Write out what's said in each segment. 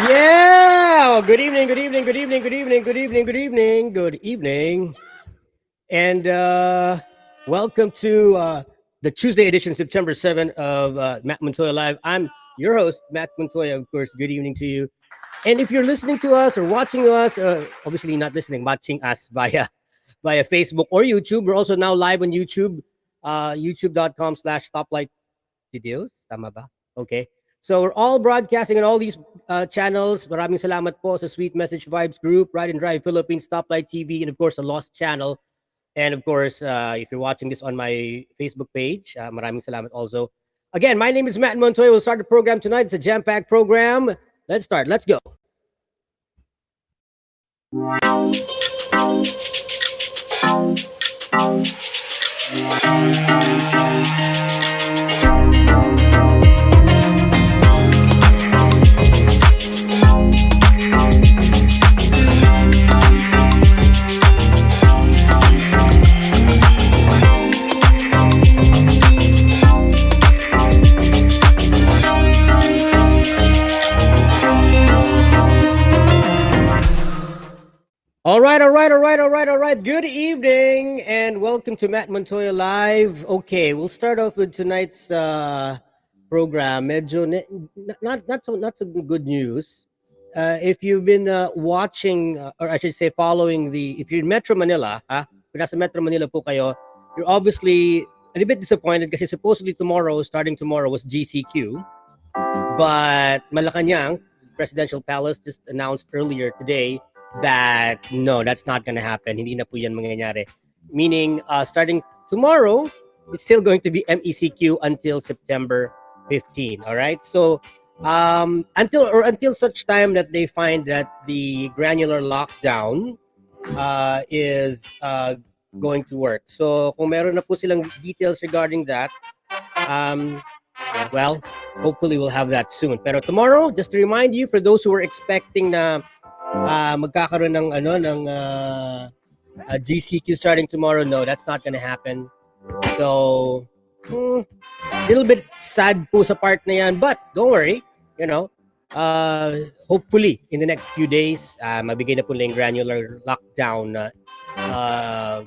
Yeah. Good evening. Good evening. Good evening. Good evening. Good evening. Good evening. Good evening. And welcome to the Tuesday edition, September 7th of Matt Montoya Live. I'm your host, Matt Montoya. Of course, good evening to you. And if you're listening to us or watching us, obviously not listening, watching us via Facebook or YouTube. We're also now live on YouTube, youtube.com/stoplight videos. Tama ba? Okay. So we're all broadcasting on all these channels. Maraming salamat po sa Sweet Message Vibes Group, Ride and Drive Philippines, Stoplight TV, and of course, the Lost Channel. And of course, if you're watching this on my Facebook page, maraming salamat also. Again, my name is Matt Montoya. We'll start the program tonight. It's a jam-packed program. Let's start. Let's go. All right. Good evening and welcome to Matt Montoya Live. Okay, we'll start off with tonight's program. Medyo not so good news. If you've been watching, or I should say following if you're in Metro Manila, kung nasa Metro Manila po kayo, you're obviously a little bit disappointed kasi supposedly starting tomorrow was GCQ. But Malacanang Presidential Palace just announced earlier today that no, that's not going to happen. Hindi na po yan mangyayari. Meaning, starting tomorrow, it's still going to be MECQ until September 15. All right. So until such time that they find that the granular lockdown is going to work. So kung meron na po silang details regarding that, well, hopefully we'll have that soon. Pero tomorrow, just to remind you, for those who were expecting na magkakaroon ng GCQ starting tomorrow, no, that's not gonna happen. So, a little bit sad po sa part na yan, but don't worry, hopefully in the next few days, mabigay na po na yung granular lockdown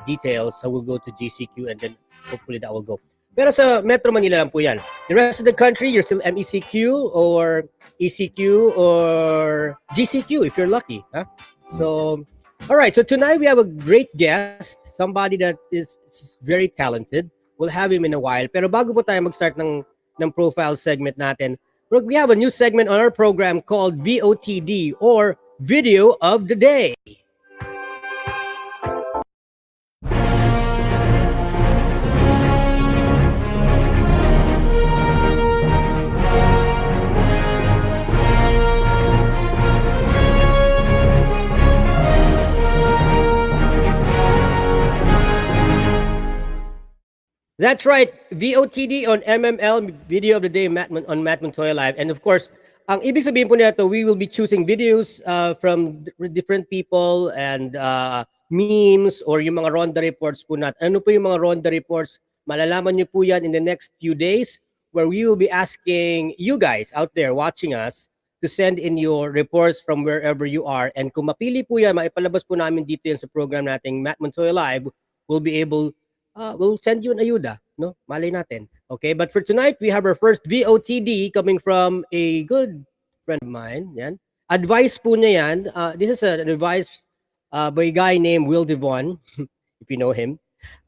details. So we'll go to GCQ and then hopefully that will go. Pero sa Metro Manila lang po yan. The rest of the country, you're still MECQ or ECQ or GCQ if you're lucky. Huh? So, all right. So tonight we have a great guest, somebody that is very talented. We'll have him in a while. Pero bago po tayo mag-start ng profile segment natin, we have a new segment on our program called VOTD or Video of the Day. That's right, VOTD on MML, Video of the Day on Matt Montoya Live. And of course, ang ibig sabihin po nito, we will be choosing videos from different people and memes or yung mga Ronda reports po natin. Ano po yung mga Ronda reports? Malalaman nyo po yan in the next few days where we will be asking you guys out there watching us to send in your reports from wherever you are. And kung mapili po yan, maipalabas po namin dito yan sa program nating Matt Montoya Live, we'll be able we'll send you an ayuda, no? Malay natin. Okay, but for tonight, we have our first VOTD coming from a good friend of mine. Yan. Advice po niya yan. This is an advice by a guy named Will Devon, if you know him,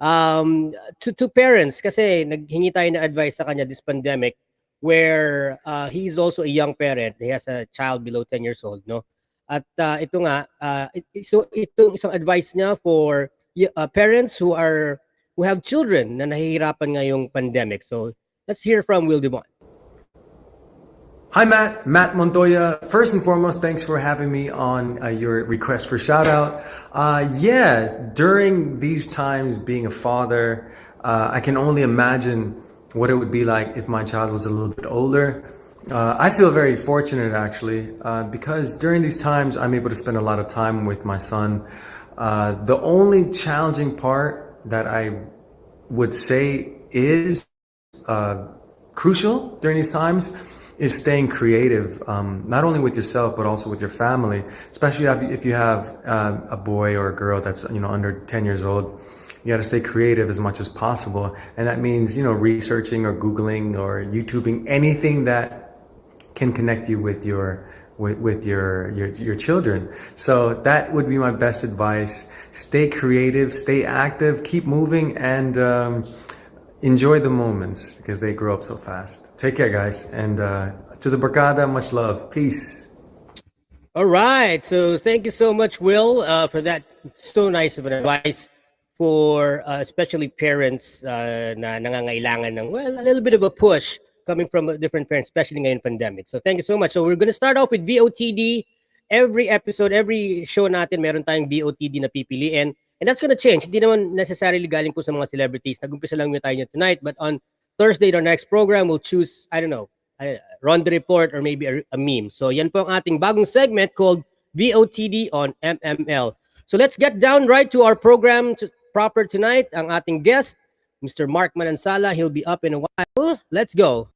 to parents. Kasi naghingi tayo na advice sa kanya this pandemic where he's also a young parent. He has a child below 10 years old, no? At ito nga, so itong isang advice niya for parents who have children na nahihirapan ngayong pandemic. So let's hear from Will Devon. Hi, Matt Montoya. First and foremost, thanks for having me on your request for shout out. During these times, being a father, I can only imagine what it would be like if my child was a little bit older. I feel very fortunate actually, because during these times, I'm able to spend a lot of time with my son. The only challenging part that I would say is crucial during these times is staying creative, not only with yourself but also with your family, especially if you have a boy or a girl that's under 10 years old. You got to stay creative as much as possible, and that means researching or Googling or YouTubing anything that can connect you with your children. So that would be my best advice. Stay creative, stay active, keep moving, and enjoy the moments because they grow up so fast. Take care, guys. And to the Barkada, much love. Peace. All right. So thank you so much, Will, for that so nice of an advice for especially parents na nangangailangan ng, a little bit of a push coming from different parents, especially ngayon pandemic. So thank you so much. So we're going to start off with VOTD. Every episode, every show natin, meron tayong VOTD na pipiliin. And that's going to change. Hindi naman necessarily galing po sa mga celebrities. Nag-umpisa lang tayo tonight. But on Thursday, our next program, we'll choose, I don't know, a Ronda Report or maybe a meme. So yan po ang ating bagong segment called VOTD on MML. So let's get down right to our program proper tonight. Ang ating guest, Mr. Mark Manansala. He'll be up in a while. Let's go.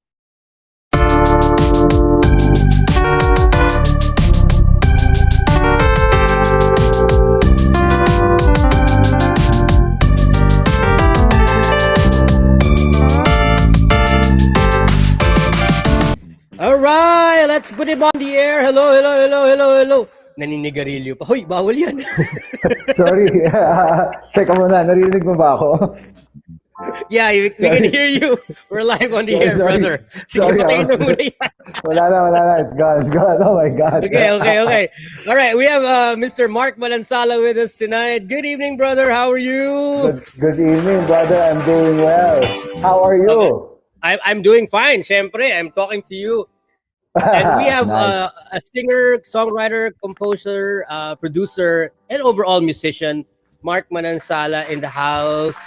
All right, let's put him on the air. Hello. Naninigarilyo pa. Hoy, bawal yan. Sorry. Teka muna, narinig mo ba ako? Yeah, we can hear you. We're live on the air, brother. Sige, patayin mo muna yan. Wala na. It's gone. Oh my God. Okay. All right, we have Mr. Mark Manansala with us tonight. Good evening, brother. How are you? Good evening, brother. I'm doing well. How are you? Okay. I'm doing fine. Siyempre, I'm talking to you. And we have nice. A singer, songwriter, composer, producer, and overall musician, Mark Manansala in the house.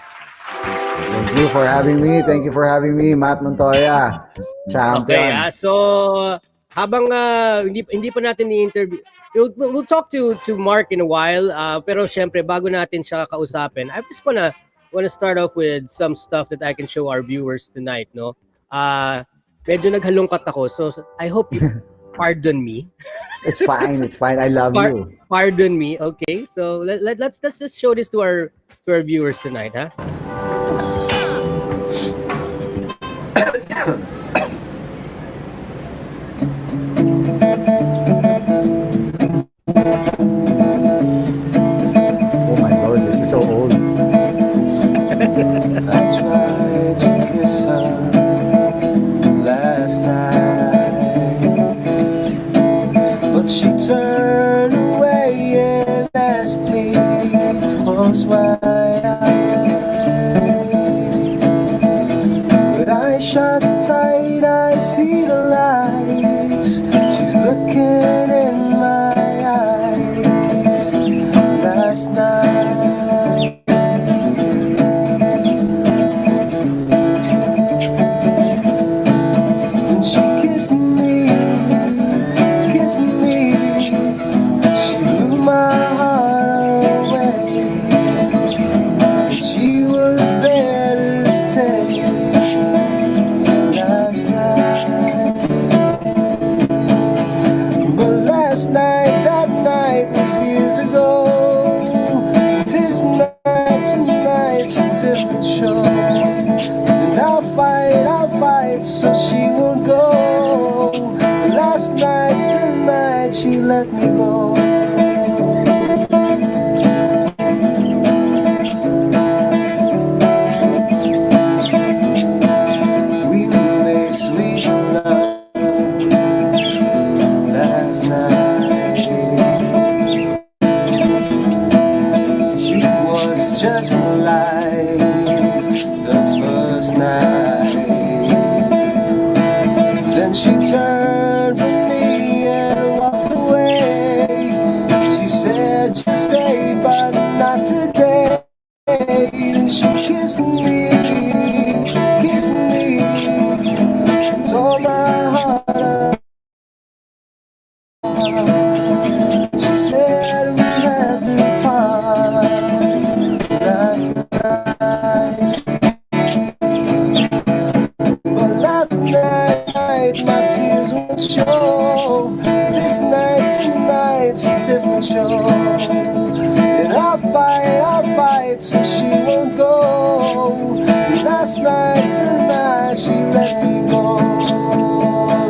Thank you for having me, Matt Montoya. Champion. Okay, so habang hindi pa natin i-interview, we'll talk to Mark in a while. Pero syempre, bago natin siya kausapin, I just wanna start off with some stuff that I can show our viewers tonight, no? Medyo naghalungkat ako, so I hope pardon me. It's fine. It's fine. I love you. Pardon me. Okay, so let's just show this to our viewers tonight, huh? Oh my God, this is so old. I tried to kiss her last night, but she turned away and asked me to close my eyes. But I shut tight, I see the lights. She's looking in my eyes last night. She kissed me, she blew my heart away. She was there to stay last night. But last night, that night was years ago. This night, tonight's a different show. And I'll fight, so she won't go. Last night's the night she let me go. We made sweet love last night. She was just like the first night. Then she turned from me and walked away. She said she'd stay, but not today. And she kissed me, and tore my heart apart. She said we had to part last night. But last night my tears won't show. This night, tonight's a different show. And I'll fight, so she won't go. Last night's the night she let me go.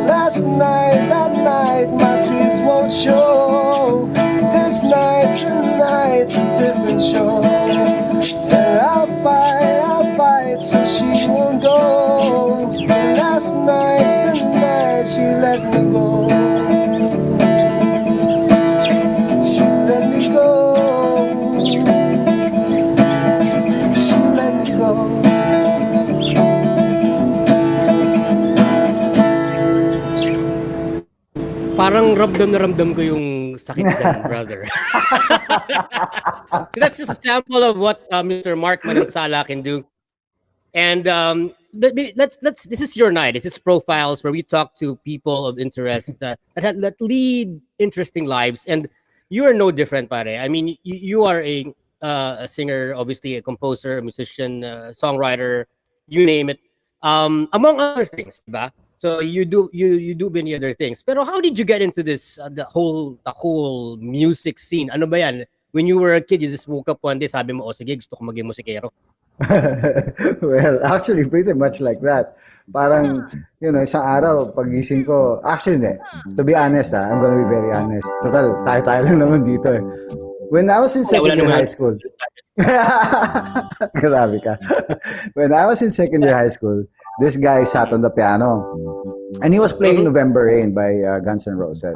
Last night, that night my tears won't show. This night, tonight's a different show. And I'll fight, so she won't go. Last night's the night she let me go. She let me go. She let me go. Parang ramdam na ramdam ko yung sakit dyan, brother. So that's just a sample of what Mr. Mark Manansala can do. And let's this is your night. This is Profiles, where we talk to people of interest that lead interesting lives. And you are no different, pare. I mean, you are a singer, obviously a composer, a musician, songwriter, you name it. Among other things, diba? So you do many other things. Pero how did you get into this the whole music scene? Ano ba yan? When you were a kid, you just woke up one day, sabi mo, oh sige, gusto ko maging musikero. Well, actually, pretty much like that. Parang, isang araw, pagising ko, actually, to be honest, I'm gonna be very honest. Total, tayo lang naman dito eh. When I was in second year high school, grabe ka. When I was in second year high school, this guy sat on the piano and he was playing November Rain by Guns N' Roses.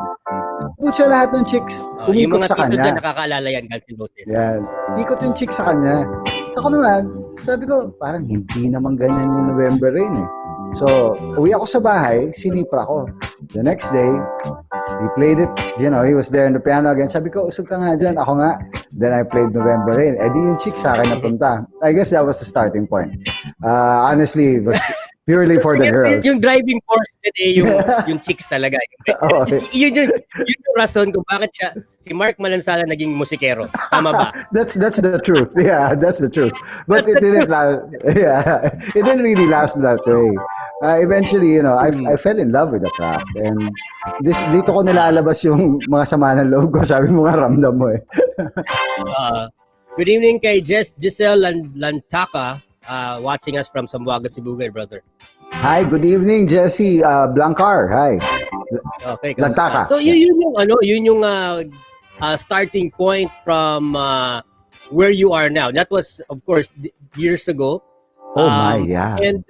Pucha, lahat ng chicks umikot sa kanya. Yung mga tito dyan nakakaalala yan, Guns N' Roses. Yan. Ikot yung chicks sa kanya. So ako naman, sabi ko, parang hindi naman ganyan yung November Rain eh. So, uwi ako sa bahay, sinipra ko. The next day, he played it, he was there in the piano again. Sabi ko, usog ka nga dyan, ako nga. Then I played November Rain. Eh di yung chick sa akin napunta. I guess that was the starting point. Honestly, it was purely for the girls. Yung driving force din eh, yung chicks talaga. Yun yung rason kung bakit si Mark Manansala naging musikero. Tama ba? That's the truth. Yeah, that's the truth. But it didn't last. Yeah, it didn't really last that way. Eventually, you know, I Mm. fell in love with the craft, and dito ko nilalabas yung mga sama ng loob ko. Sabi mo nga, ramdam mo eh. Uh, Good evening kay Giselle Lantaka, watching us from Zamboanga, Cebu, brother. Hi, good evening, Jesse Blancar. Hi. Okay, Lantaka. kamusta? So yun yung starting point from where you are now. That was of course years ago. Oh my, yeah. And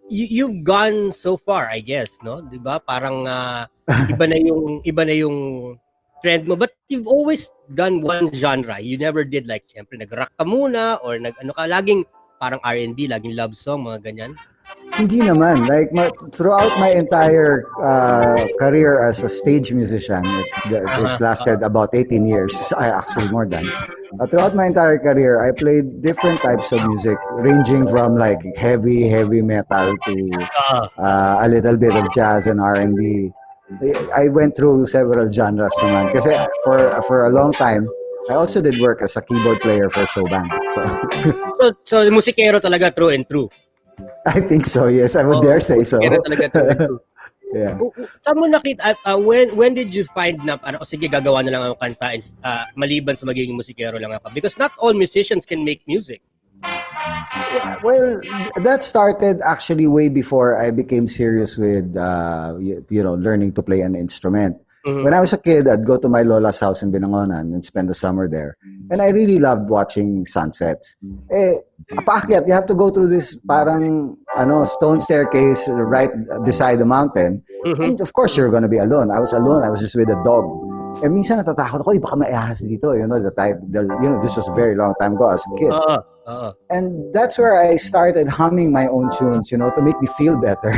you've gone so far, I guess, no? 'Di ba? Parang iba na yung trend mo, but you've always done one genre. You never did like syempre nag-rock ka muna or laging parang R&B, laging love song, mga ganyan. Hindi naman. Like, throughout my entire career as a stage musician, it lasted about 18 years. Actually, more than. Throughout my entire career, I played different types of music, ranging from like heavy metal to a little bit of jazz and R&B. I went through several genres naman. Kasi for a long time, I also did work as a keyboard player for a show band. So musikero talaga true and true. I think so, yes. I would dare say so. Musikero talaga true and true. Yeah. Saan mo nakita, when did you find na, sige, gagawa na lang ako kanta, maliban sa magiging musikero lang ako? Because not all musicians can make music. Well, that started actually way before I became serious with, learning to play an instrument. Mm-hmm. When I was a kid, I'd go to my lola's house in Binangonan and spend the summer there. And I really loved watching sunsets. Paakyat, you have to go through this parang stone staircase right beside the mountain. Mm-hmm. And of course, you're gonna be alone. I was alone. I was just with a dog. And minsan natatakot ako, baka maihahas dito. This was a very long time ago. I was a kid. And that's where I started humming my own tunes, to make me feel better.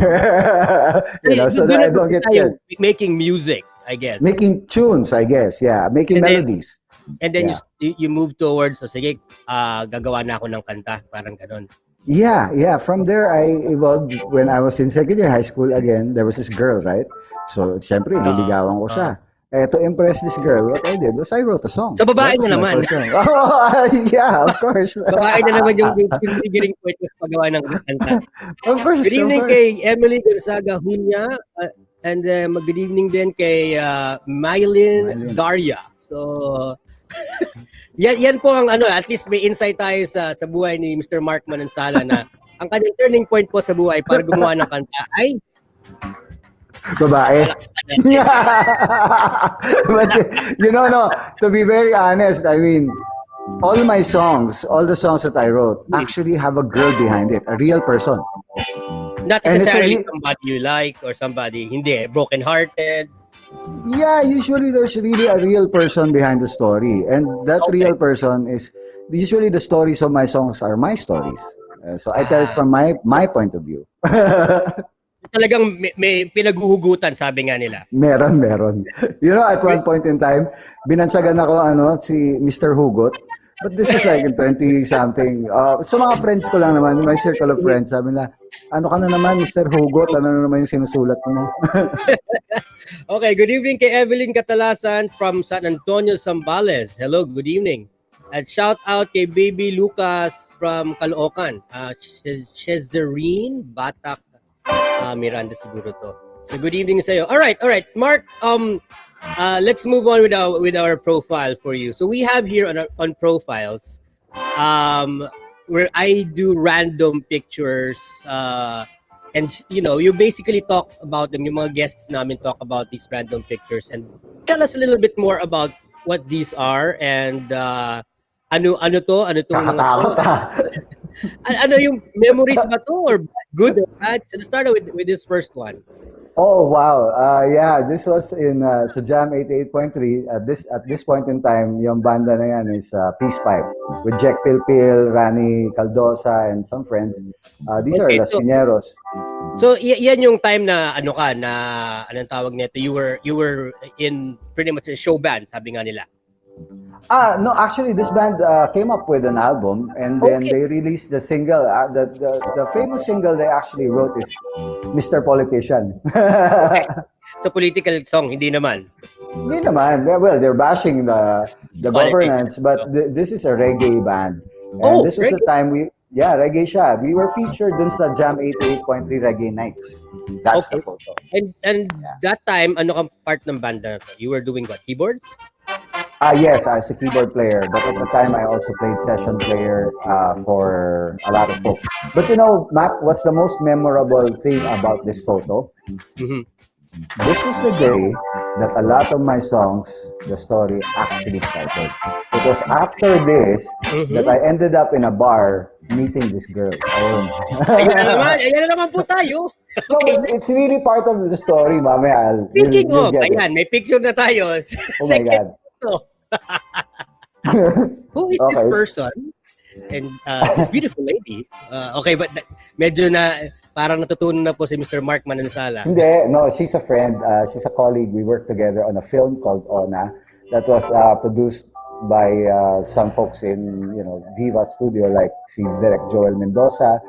So that I don't get scared. Making music, I guess. Making tunes, I guess. Yeah, making melodies. And then you move towards, sige, gagawa na ako ng kanta, parang ganon. Yeah. From there, I evolved. When I was in second year high school again, there was this girl, right? So, syempre, niligawan ko siya. To impress this girl, what I did was I wrote a song. So, babae na naman. Yeah, of course. Babae na naman yung beginning point ng paggawa ng kanta. Of course. Good evening kay Emily Gonzaga Hunya. And good evening din kay Mylin Daria. So, yan po ang at least may insight tayo sa buhay ni Mr. Mark Manansala na ang kanyang turning point po sa buhay para gumawa ng kanta ay babae. But to be very honest, I mean, all the songs that I wrote actually have a girl behind it, a real person. Not necessarily somebody you like or somebody hindi broken-hearted. Yeah, usually there's really a real person behind the story, and that real person is usually the stories of my songs are my stories. So I tell it from my point of view. Talagang may pinaghuhugutan, sabi nga nila. Meron. At one point in time, binansagan ako si Mr. Hugot. But this is like in 20-something. Sa mga friends ko lang naman, my circle of friends, sabi na, ano ka na naman, Mr. Hugot? Ano na naman yung sinusulat mo? Okay, good evening kay Evelyn Catalasan from San Antonio, Zambales. Hello, good evening. At shout out kay Baby Lucas from Caloocan. Cesarine Batak Miranda siguro to. So good evening sa iyo. All right. Mark, let's move on with our profile for you. So we have here on profiles where I do random pictures and you basically talk about them. Yung mga guests namin talk about these random pictures and tell us a little bit more about what these are and ano tong mga ano yung memories ba to or good or bad? So let's start with this first one. Oh wow. Yeah, this was in sa Jam 88.3 at this point in time, yung banda na yan is Peace Pipe with Jack Pilpil, Rani Caldosa and some friends. These are Las Piñeros. So yan yung time na anong tawag nito? You were in pretty much a show band, sabi nga nila. No, actually, this band came up with an album, and then they released the single. The famous single they actually wrote is "Mr. Politician." Okay. So political song, hindi naman. Hindi naman. Well, they're bashing the governance, but this is a reggae band. And this was the time Yeah, reggae siya. We were featured dun sa Jam 88.3 Reggae Nights. That's Okay. the photo. And that time, ano kang part ng banda na to? You were doing what? Keyboards? Yes, as a keyboard player. But at the time, I also played session player for a lot of folks. But you know, Matt, what's the most memorable thing about this photo? Mhm. This was the day that a lot of my songs, the story actually started. It was after this that I ended up in a bar meeting this girl. Ayun. Ayan na naman po tayo. No, but it's really part of the story, mamaya. Speaking You'll of, get it. ayan, may picture na tayo. Oh my God. photo. Who is this Okay. person? And this beautiful lady. Okay, but medyo na parang natutunan na po si Mr. Mark Manansala. Hindi, no, she's a friend. She's a colleague. We worked together on a film called Ona that was produced by some folks in, Viva Studio, like si Direk Joel Mendoza,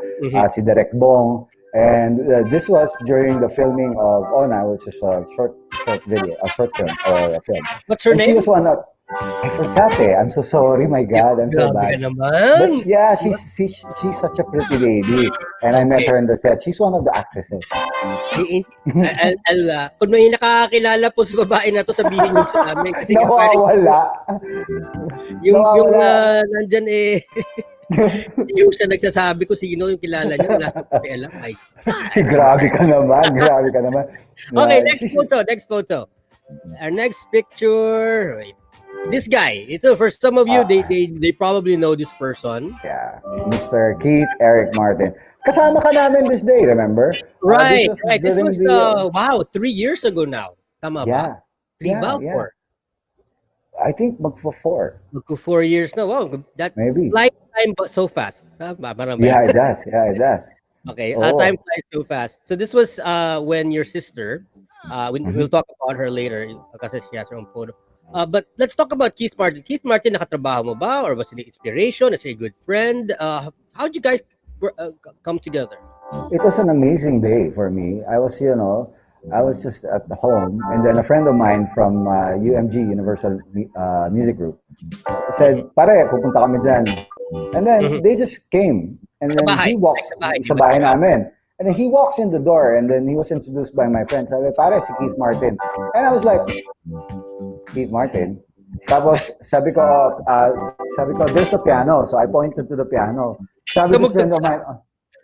si Direk Bong. And this was during the filming of Ona, which is a short video, a short film or a film. What's her And name? she was one of, I forgot I'm so sorry, my God, I'm so Grabe ka bad. naman. But yeah, she's such a pretty lady. And I met Okay. her in the set. She's one of the actresses. Kung may nakakakilala po sa babae na to, sabihin nyo sa amin. Kasi nga parang Nawawala. yung Nawawala. nandyan yung siya nagsasabi ko sino yung kilala niya, wala sa pakialam. Ay, Grabe ka naman, grabe ka naman. okay, She's- next photo. Our next picture. Wait. This guy, ito for some of you, they probably know this person. Yeah, Mr. Keith Eric Martin. Kasama ka namin this day, remember? Right. This during was wow, 3 years ago now. Tama ba? Yeah. 3 ba? Yeah. 4? I think magpo-4. Magko 4 years na. Wow, that Maybe. flies time but so fast. Tama, marami. Yeah, it does. Yeah, it does. Okay, Oo. time flies so fast. So this was when your sister, we'll talk about her later kasi she has her own photo. But let's talk about Keith Martin. Keith Martin, nakatrabaho mo ba? Or was it inspiration? Is he a good friend? How'd you guys come together? It was an amazing day for me. I was just at home, and then a friend of mine from UMG, Universal Music Group, said, "Pare, pupunta kami dyan." And then they just came, and then bahay. he walks sa bahay namin. And then he walks in the door, and then he was introduced by my friend. Sabi, "Pare, si Keith Martin." And I was like, "Keith Martin?" Tapos sabi ko, "There's the piano." So I pointed to the piano. Sabi ng friend of mine,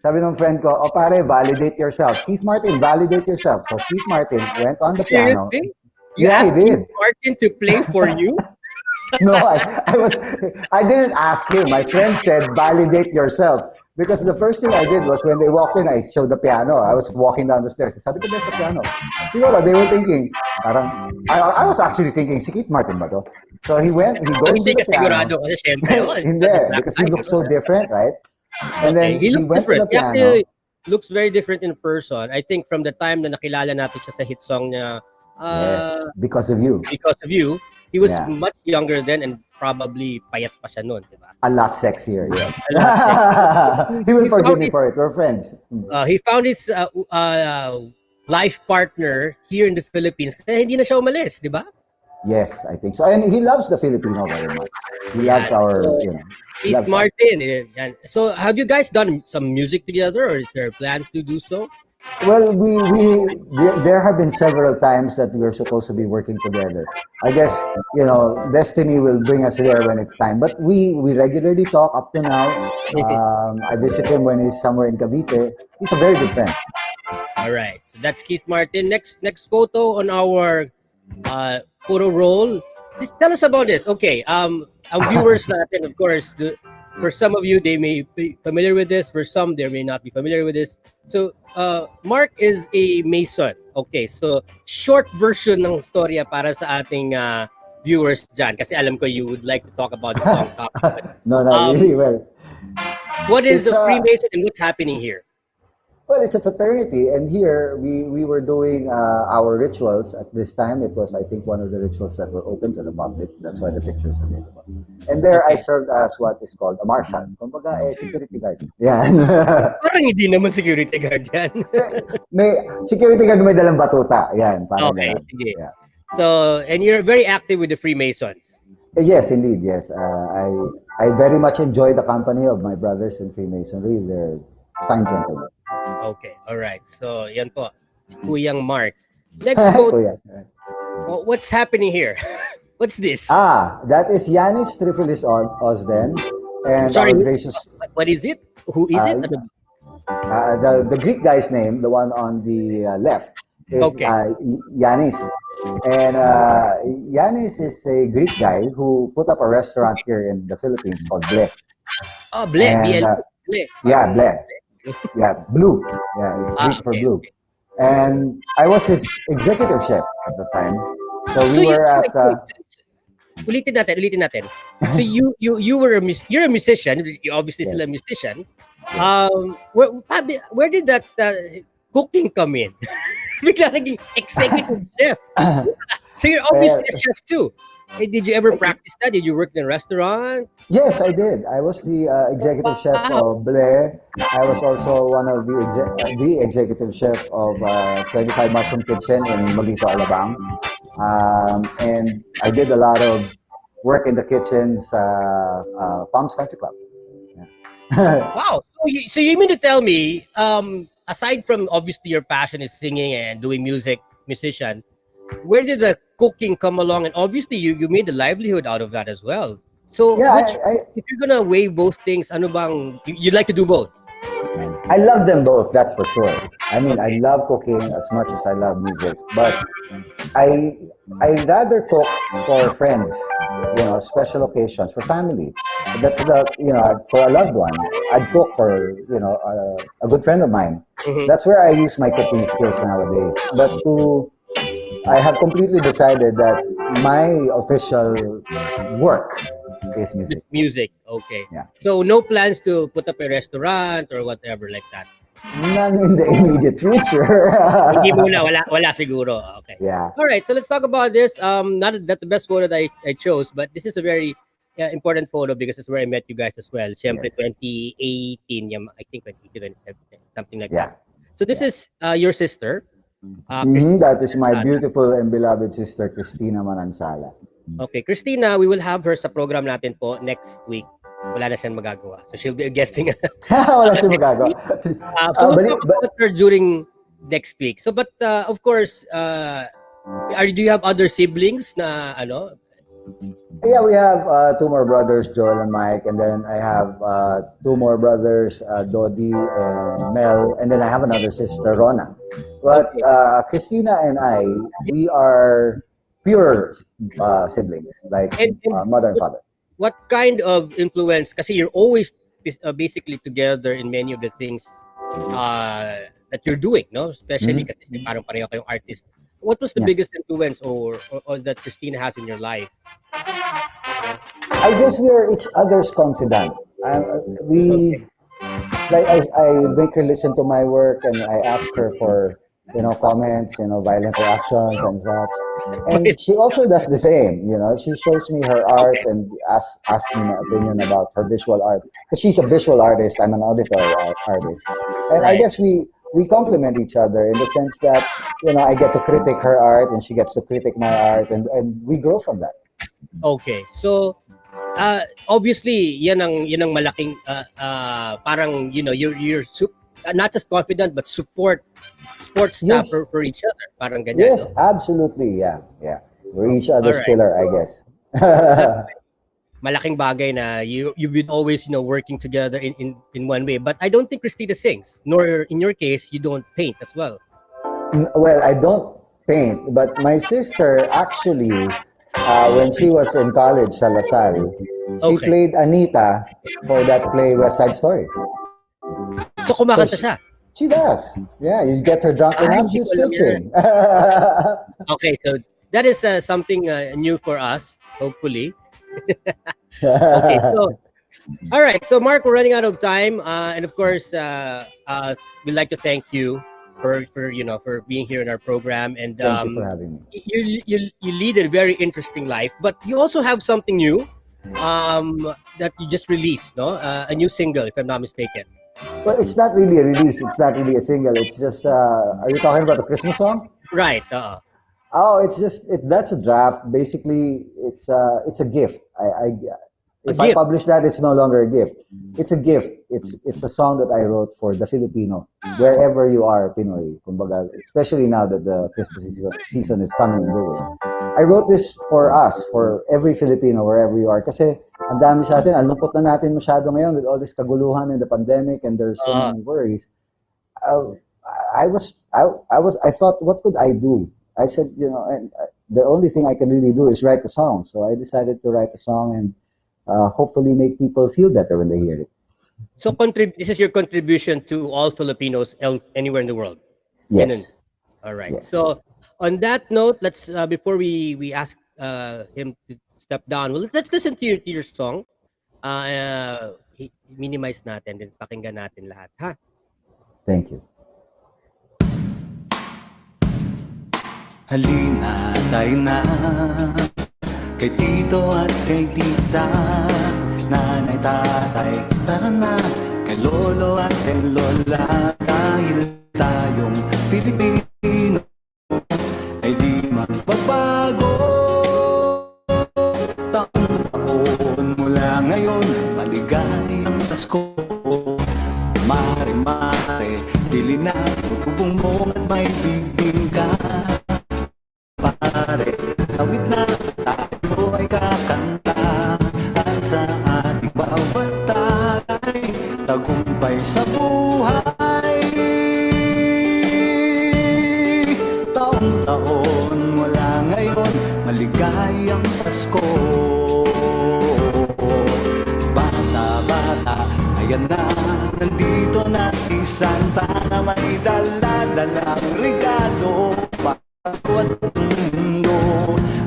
sabi ng friend ko, "Oh pare, validate yourself." Keith Martin, validate yourself. So Keith Martin went on the piano. Seriously? You Yeah, he asked did. Keith Martin to play for you? No, I didn't ask him. My friend said, "Validate yourself." Because the first thing I did was when they walked in, I showed the piano. I was walking down the stairs. Sabi ko, "There's the piano." Siguro, they were thinking, parang, I was actually thinking, si Keith Martin ba to? So he goes Hindi to ka the piano. sigurado kasi syempre. Hindi, because he looks so different, right? And then he looks went different. to the He piano. actually looks very different in person. I think from the time na nakilala natin siya sa hit song niya, Yes, because of you. Because of You, he was Yeah. much younger then and probably payat pa siya noon, di ba? A lot sexier, yes. A lot He will He forgive found me it- for it. We're friends. He found his life partner here in the Philippines kaya hindi na siya umalis, di ba? Yes, I think so. And he loves the Filipino very much. He loves our, so, Keith loves us. Martin. Yan. So have you guys done some music together or is there a plan to do so? Well, there have been several times that we're supposed to be working together. I guess, destiny will bring us there when it's time. But we regularly talk up to now. I visit him when he's somewhere in Cavite. He's a very good friend. All right. So that's Keith Martin. Next photo on our photo roll. Just tell us about this. Okay. Our viewers natin, of course, for some of you, they may be familiar with this. For some, they may not be familiar with this. So, Mark is a Mason. Okay. So, short version ng storya para sa ating viewers dyan. Kasi alam ko you would like to talk about this long topic. No, really well. What is It's, a Freemason and what's happening here? Well, it's a fraternity, and here we were doing our rituals. At this time, it was, I think, one of the rituals that were open to the public. That's why the pictures are available. And there, I served as what is called a marshal. Kumbaga, security guard. Yeah. Parang hindi naman security guard yan. May security guard may dalang batuta. Yan, parang Okay, ganun. sige. Yeah. So, and you're very active with the Freemasons. Yes, indeed. Yes, I very much enjoy the company of my brothers in Freemasonry. They're fine gentlemen. Okay, all right. So, yan po. Si Kuyang Mark. Let's go. Kuya. What's happening here? What's this? That is Yanis Trifilis Osden, I'm and sorry. our gracious What is it? Who is it? uh, the Greek guy's name, the one on the left, is Okay. Yanis. And Yanis is a Greek guy who put up a restaurant here in the Philippines called Ble. Oh, Ble. And BL. Ble. yeah, Parang- Ble. Yeah, Blue. Yeah, it's Greek for okay. blue. And I was his executive chef at the time. So So we you were at ulitin natin. So you were you're a musician. You obviously Yes. still a musician. Where did that cooking come in? Bigla naging executive chef. So you're obviously a chef too. Did you ever practice that? Did you work in a restaurant? Yes, I did. I was the executive chef Wow. of Ble. I was also one of the executive chef of 25 Mushroom Kitchen in Molito, Alabang. And I did a lot of work in the kitchens, Palms Country Club. Yeah. Wow. So you mean to tell me, aside from obviously your passion is singing and doing music, musician, where did the cooking come along? And obviously you made a livelihood out of that as well. So Yeah, if you're gonna weigh both things, ano bang you'd like to do both? I love them both, that's for sure. I mean, I Okay. love cooking as much as I love music, but I I rather cook for friends, special occasions for family. That's for a loved one. I'd cook for a good friend of mine. Mhm. That's where I use my cooking skills nowadays. But I have completely decided that my official work is music. Music. Okay. Yeah. So no plans to put up a restaurant or whatever like that. None in the immediate future. Hindi muna, wala siguro. Okay. Yeah. All right, so let's talk about this. Not that the best photo that I chose, but this is a very important photo because it's where I met you guys as well. Siyempre, Yes. 2018, I think 2018, something like Yeah. that. So this is your sister. That is my beautiful and beloved sister, Christina Manansala. Okay, Christina, we will have her sa program natin po next week. Wala na siyang magagawa. So she'll be guesting. Wala siya magagawa. So we'll Bali- talk about her during next week. So but of course, do you have other siblings na ano? Yeah, we have two more brothers, Joel and Mike, and then I have two more brothers, Dodi and Mel, and then I have another sister, Rona. But Christina and I, we are pure siblings, like And mother and father. what kind of influence? Kasi you're always basically together in many of the things that you're doing, no? Especially kasi parang pareho kayong artist. What was the Yeah. biggest influence or that Christina has in your life? I guess we are each other's confidant. We like I make her listen to my work and I ask her for comments, violent reactions and such. And she also does the same. She shows me her art and asks me my opinion about her visual art. Because she's a visual artist, I'm an auditory artist, and I Right. guess we complement each other in the sense that I get to critique her art and she gets to critique my art, and we grow from that. Okay. So obviously yan ang malaking parang you're not just confident but support staff Yes. for each other. Parang ganyan. Yes, No? absolutely. Yeah, yeah. We're each other's Alright. pillar, I guess. Malaking bagay na you've been always working together in one way. But I don't think Christina sings, nor in your case you don't paint as well. Well, I don't paint, but my sister actually, when she was in college sa LaSalle, she Okay. played Anita for that play West Side Story. So kumakanta siya. She does. Yeah, you get her drunk Ay, enough, hindi she'll ko still alam sing. Okay, so that is something new for us, hopefully. Okay, so all right. So Mark, we're running out of time, and of course, we'd like to thank you for being here in our program. And Thank you for having me. you lead a very interesting life, but you also have something new that you just released, no? A new single, if I'm not mistaken. Well, it's not really a release. It's not really a single. It's just, are you talking about the Christmas song? Right. Oh, it's just that's a draft. Basically, it's a gift. A If I gift. publish that, it's no longer a gift. It's a gift. It's a song that I wrote for the Filipino, wherever you are, Pinoy. Kumbaga, especially now that the Christmas season is coming and going. I wrote this for us, for every Filipino, wherever you are. Kasi ang dami sa atin, ang lungkot na natin masyado ngayon with all this kaguluhan and the pandemic and there's so Uh, many worries. uh, I thought, what could I do? I said, and the only thing I can really do is write a song. So I decided to write a song and hopefully make people feel better when they hear it. so this is your contribution to all Filipinos anywhere in the world. Ganun. Yes, All right. yes. So on that note, let's before we ask him to step down, well, let's listen to your song. Minimize natin, then pakinggan natin lahat, ha? Thank you. Halina tayo na kay tito at kay tita, nanay, tatay, tara na kay lolo at kay lola. Dahil tayong Pilipino ay di magbabago. Taon-taon mula ngayon, maligayang Pasko. Mare-mare, bili na utubong mo at may bibing ka. Pare, tawid na tayo ay kakanta. At sa ating bawat tagay, tagumpay sa buhay. Taon-taon mula ngayon, maligayang Pasko. Bata-bata, ayan na, nandito na si Santa na may dala-dalang regalo. Bawat mundo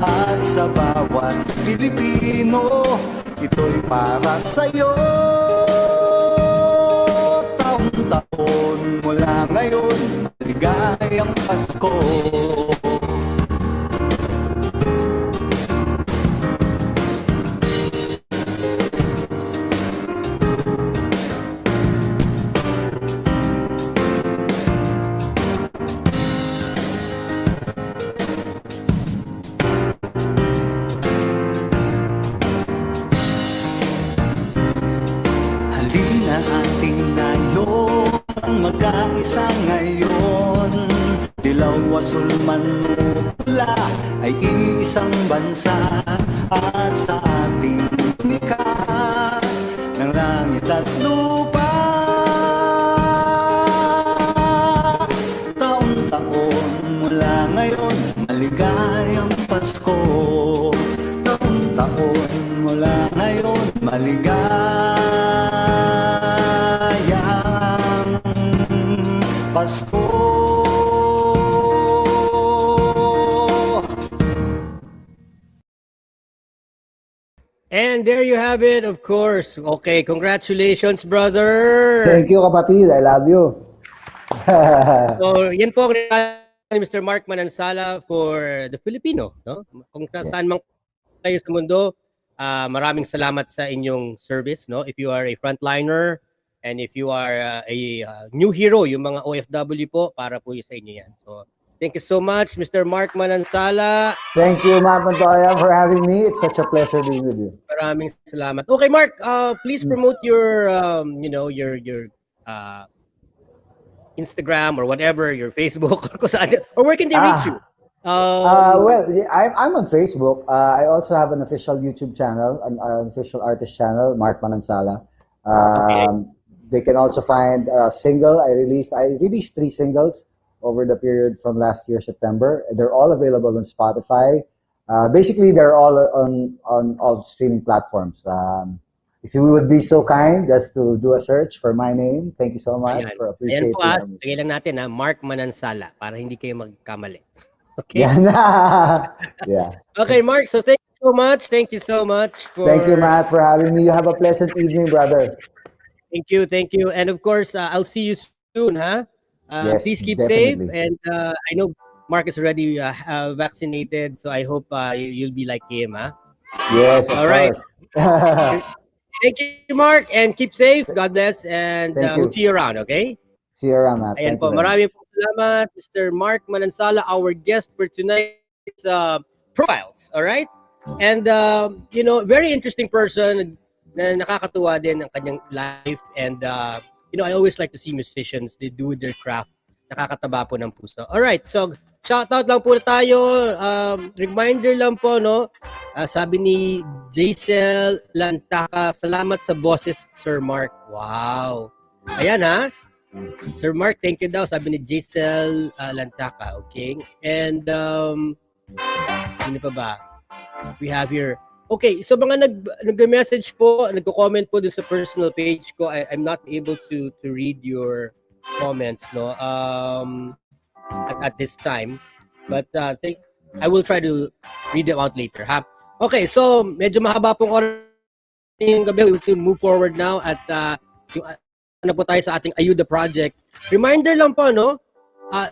at sa bawat Pilipino, ito'y para sa'yo. Taon-taon mula ngayon, maligayang Pasko. Halina ating ngayon, magkaisa ngayon. Dilaw, asul, man o pula ay iisang bansa. At sa ating lumikha ng langit at lupa, taon-taon mula ngayon, maligayang Pasko. Taon-taon mula ngayon, maligayang Pasko. And there you have it, of course. Okay, congratulations, brother. Thank you, kapatid. I love you. So, yan po ang ni Mr. Mark Manansala for the Filipino, no? Kung saan man kayo sa mundo, maraming salamat sa inyong service, no? If you are a frontliner and if you are a new hero, yung mga OFW po, para po sa inyo yan. So, thank you so much, Mr. Mark Manansala. Thank you, Matt Montoya, for having me. It's such a pleasure being with you. Maraming salamat. Okay, Mark, please promote your, your Instagram or whatever, your Facebook, or where can they reach you? Well, I'm on Facebook. I also have an official YouTube channel, an official artist channel, Mark Manansala. Okay. They can also find a single I released. I released 3 singles over the period from last year, September. They're all available on Spotify. Basically, they're all on all streaming platforms. If you would be so kind as to do a search for my name, thank you so much Ayan. for Ayan appreciating po, me. lagay lang natin, Mark Manansala, para hindi kayo magkamali. Okay? Yeah. Yeah. Okay, Mark, so thank you so much. Thank you so much for... Thank you, Matt, for having me. You have a pleasant evening, brother. Thank you, thank you. And of course, I'll see you soon, huh? Yes, Please keep definitely. safe. And I know Mark is already vaccinated, so I hope you'll be like him, huh? Yes, of All right. course. Thank you, Mark, and keep safe. God bless, and Thank you. we'll see you around, okay? See you around, Matt. Ayan Thank you po, very much. maraming po salamat, Mr. Mark Manansala, our guest for tonight. profiles. All right, and very interesting person na nakakatuwa din ang kanyang life, and I always like to see musicians, they do their craft. Nakakataba po ng puso. All right, so shoutout lang po tayo. Reminder lang po, no? Sabi ni Jaisel Lantaka, salamat sa boses, Sir Mark. Wow. Ayan ha. Sir Mark, thank you daw. Sabi ni Jaisel Lantaka. Okay. And, sino pa ba? We have here. Okay, so mga nag-message po, nagko-comment po dun sa personal page ko. I'm not able to read your comments, no? At this time. But I will try to read them out later, ha? Okay, so medyo mahaba pong oras ngayong gabi. We will move forward now at yung po tayo sa ating Ayuda Project. Reminder lang po, no?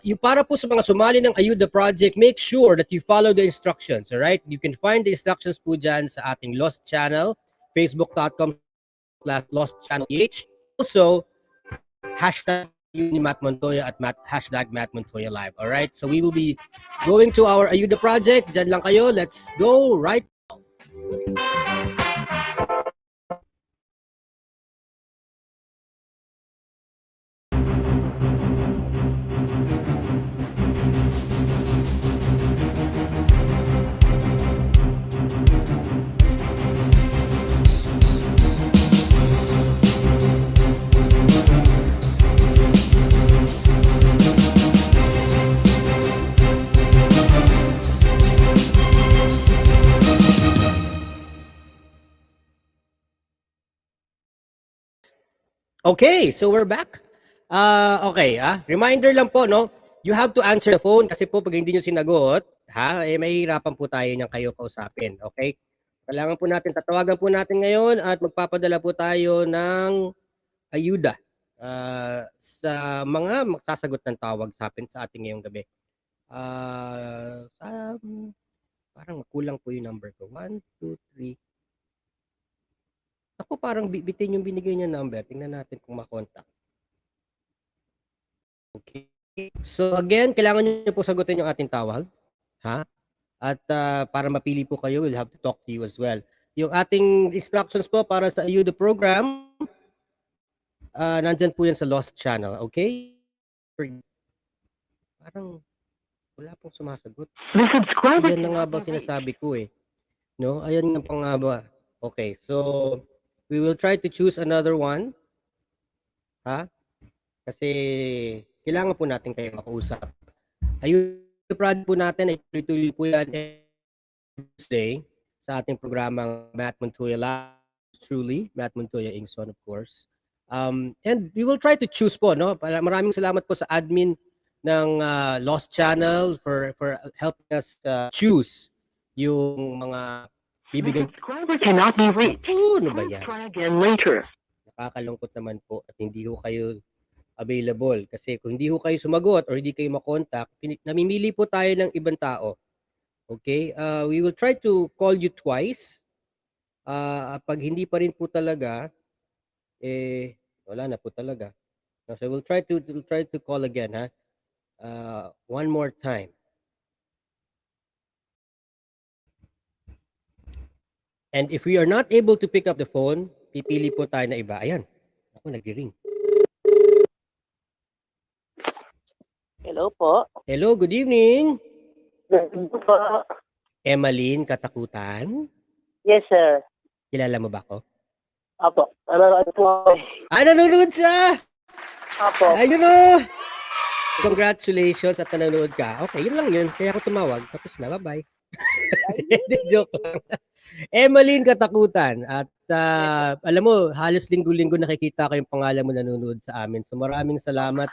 Yung para po sa mga sumali ng Ayuda Project, make sure that you follow the instructions, alright? You can find the instructions po dyan sa ating Lost Channel, facebook.com/lostchannelph. Also, hashtag ni Matt Montoya at hashtag Matt Montoya Live. Alright? So we will be going to our Ayuda Project. Diyan lang kayo. Let's go right now. Okay, so we're back. Okay, reminder lang po, no? You have to answer the phone kasi po pag hindi nyo sinagot, mahihirapan po tayo niyang kayo kausapin. Okay? Kailangan po natin, tatawagan po natin ngayon at magpapadala po tayo ng ayuda sa mga magsasagot ng tawag sa ating ngayong gabi. Parang kulang po yung number ko. 1, 2, 3. Ako parang bitin yung binigay niya number. Tingnan natin kung makontak. Okay. So again, kailangan niyo po sagutin yung ating tawag. Ha? At para mapili po kayo, we'll have to talk to you as well. Yung ating instructions po para sa Ayuda program, nandyan po yan sa Lost Channel. Okay? Parang wala pong sumasagot. Yan na nga ba sinasabi ko eh. No? Ayan nga pa nga ba. Okay, so we will try to choose another one. Ha? Kasi kailangan po natin kayo makausap. Ayun, yung project po natin ay tuloy-tuloy po yan Tuesday sa ating programang Matt Montoya Live. Truly, Matt Montoya Ingson, of course. And we will try to choose po, no? Maraming salamat po sa admin ng Lost Channel for helping us choose yung mga bibigyan. Subscriber cannot be reached. Ano ba yan? Try again later. Nakakalungkot naman po at hindi ko kayo available kasi kung hindi ko kayo sumagot or hindi kayo makontak, namimili po tayo ng ibang tao. Okay? We will try to call you twice. Pag hindi pa rin po talaga, wala na po talaga. So we'll try to call again, ha? One more time. And if we are not able to pick up the phone, pipili po tayo na iba. Ayan. Ako, nag-ring. Hello po. Hello, good evening. Hello po. Emmeline Katakutan. Yes, sir. Kilala mo ba ako? Apo. Nanonood po. Nanonood siya! Apo. Ayun o! Congratulations at nanonood ka. Okay, yun lang yun. Kaya ako tumawag. Tapos na, bye-bye. Joke lang. Emmeline Katakutan. At alam mo, halos linggo-linggo nakikita ko yung pangalan mo nanonood sa amin. So maraming salamat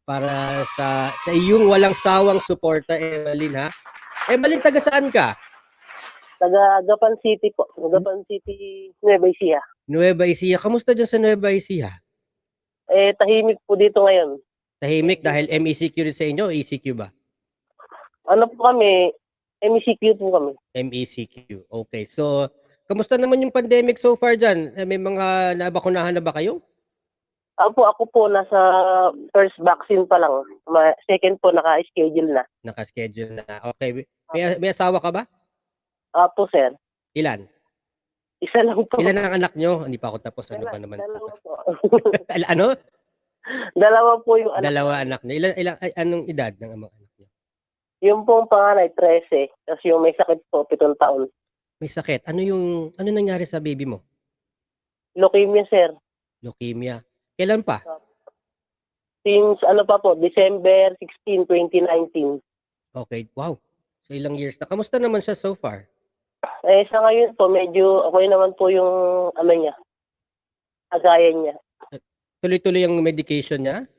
para sa iyong walang sawang suporta, Emmeline, ha? Emmeline, taga saan ka? Taga Gapan City po. Gapan City, Nueva Ecija. Nueva Ecija. Kamusta dyan sa Nueva Ecija? Tahimik po dito ngayon. Tahimik dahil MECQ rin sa inyo o ECQ ba? Ano po kami? MECQ po kami. MECQ. Okay. So, kamusta naman yung pandemic so far dyan? May mga nabakunahan na ba kayo? Ako po nasa first vaccine pa lang. Second po naka-schedule na. Naka-schedule na. Okay. May asawa ka ba? Apo, sir. Ilan? Isa lang po. Ilan ang anak nyo? Hindi pa ako tapos. Ano ba naman? Dalawa po. Ano? Dalawa po yung anak. Dalawa anak nyo. Anong edad ng mga anak nyo? Yung pong panganay, 13. Tapos yung may sakit po, 7 taon. May sakit. Ano nangyari sa baby mo? Leukemia, sir. Leukemia. Kailan pa? Since December 16, 2019. Okay. Wow. So ilang years na. Kamusta naman siya so far? Sa ngayon po, medyo okay naman po yung niya. Agayan niya. Tuloy-tuloy ang medication niya?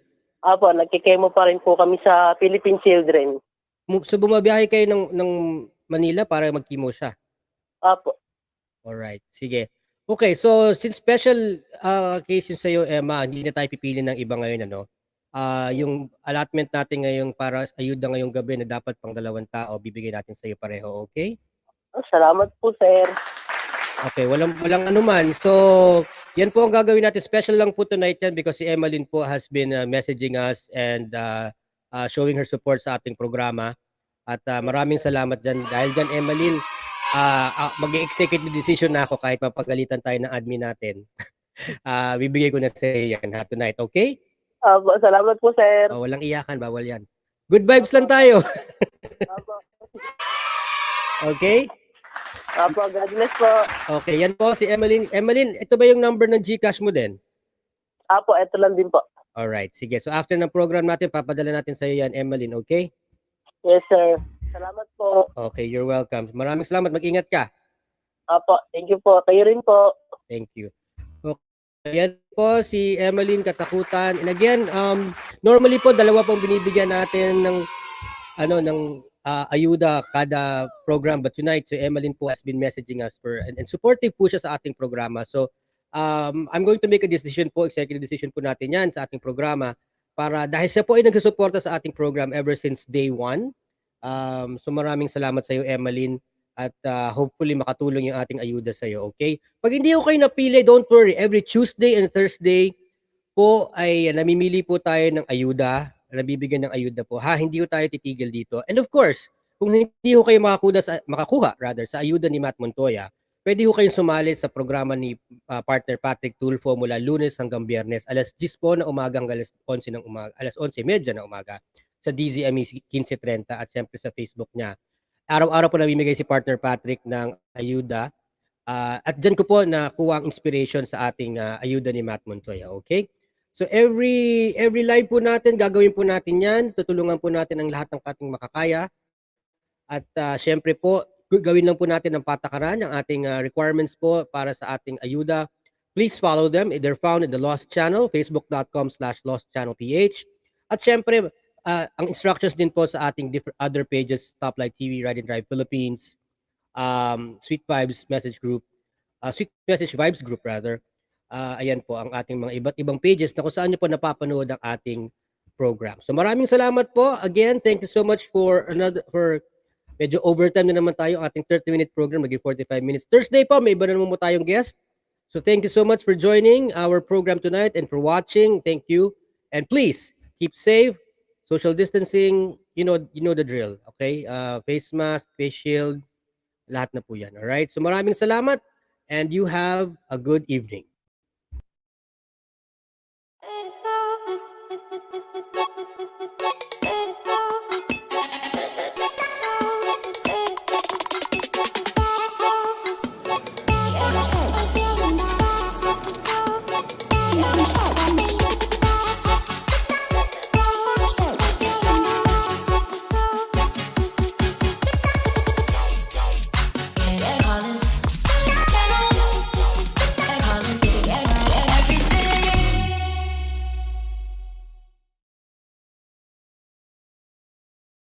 Apo, nagkikemo pa rin po kami sa Philippine Children. So bumabiyahe kayo ng Manila para mag-chemo siya? Apo. Alright. Sige. Okay. So since special case yun sa'yo, Emma, hindi na tayo pipili ng iba ngayon, ano? Yung allotment natin ngayon para ayuda ngayong gabi na dapat pang 2 tao, bibigay natin sa iyo pareho, okay? Salamat po, sir. Okay, walang anuman. So, yan po ang gagawin natin. Special lang po tonight yan because si Emmeline po has been messaging us and showing her support sa ating programa. At maraming salamat dyan. Dahil dyan, Emmeline, mag-executive decision na ako kahit mapagalitan tayo ng admin natin. Bibigay ko na sa iyo yan tonight, okay? Salamat po, sir. Walang iyakan, bawal yan. Good vibes lang tayo. Okay? Apo, God bless po. Okay, yan po si Emmeline. Emmeline, ito ba yung number ng GCash mo din? Apo, ito lang din po. Alright, sige. So after ng program natin, papadala natin sa iyo yan, Emmeline, okay? Yes, sir. Salamat po. Okay, you're welcome. Maraming salamat. Mag-ingat ka. Apo, thank you po. Kayo rin po. Thank you. Okay, yan po si Emmeline Katakutan. And again, normally po dalawa pong binibigyan natin ng ayuda kada program, but tonight si Emmeline po has been messaging us and supportive po siya sa ating programa. So I'm going to make a decision po, executive decision po natin yan sa ating programa para dahil siya po ay nagsusuporta sa ating program ever since day 1. So maraming salamat sa iyo, Emmeline, at hopefully makatulong yung ating ayuda sa iyo, okay? Pag hindi ko kayo napili, don't worry. Every Tuesday and Thursday po ay namimili po tayo ng ayuda, nabibigyan ng ayuda po. Hindi ko tayo titigil dito. And of course, kung hindi ko kayo makakuha sa ayuda ni Matt Montoya, pwede ko kayong sumali sa programa ni partner Patrick Tulfo mula Lunes hanggang Biyernes, alas 10 po na umaga hanggang alas 11 ng umaga, alas 11:30 na umaga sa DZME 1530 at syempre sa Facebook niya. Araw-araw po namimigay si partner Patrick ng ayuda. At dyan ko po nakuha ang inspiration sa ating ayuda ni Matt Montoya, okay? So every live po natin, gagawin po natin yan. Tutulungan po natin ang lahat ng ating makakaya. At syempre po, gawin lang po natin ang patakaran, ang ating requirements po para sa ating ayuda. Please follow them. They're found in the Lost Channel, facebook.com/lostchannelph. At syempre, ang instructions din po sa ating other pages, Stoplight TV, Ride and Drive Philippines, Sweet Vibes Message Group, Sweet Message Vibes Group rather. Ayan po ang ating mga iba't ibang pages na kung saan nyo po napapanood ang ating program. So maraming salamat po. Again, thank you so much for medyo overtime na naman tayo ang ating 30-minute program, maging 45 minutes. Thursday po, may iba na naman mo tayong guest. So thank you so much for joining our program tonight and for watching. Thank you. And please, keep safe, social distancing, you know the drill, okay? Face mask, face shield, lahat na po yan, alright? So maraming salamat and you have a good evening.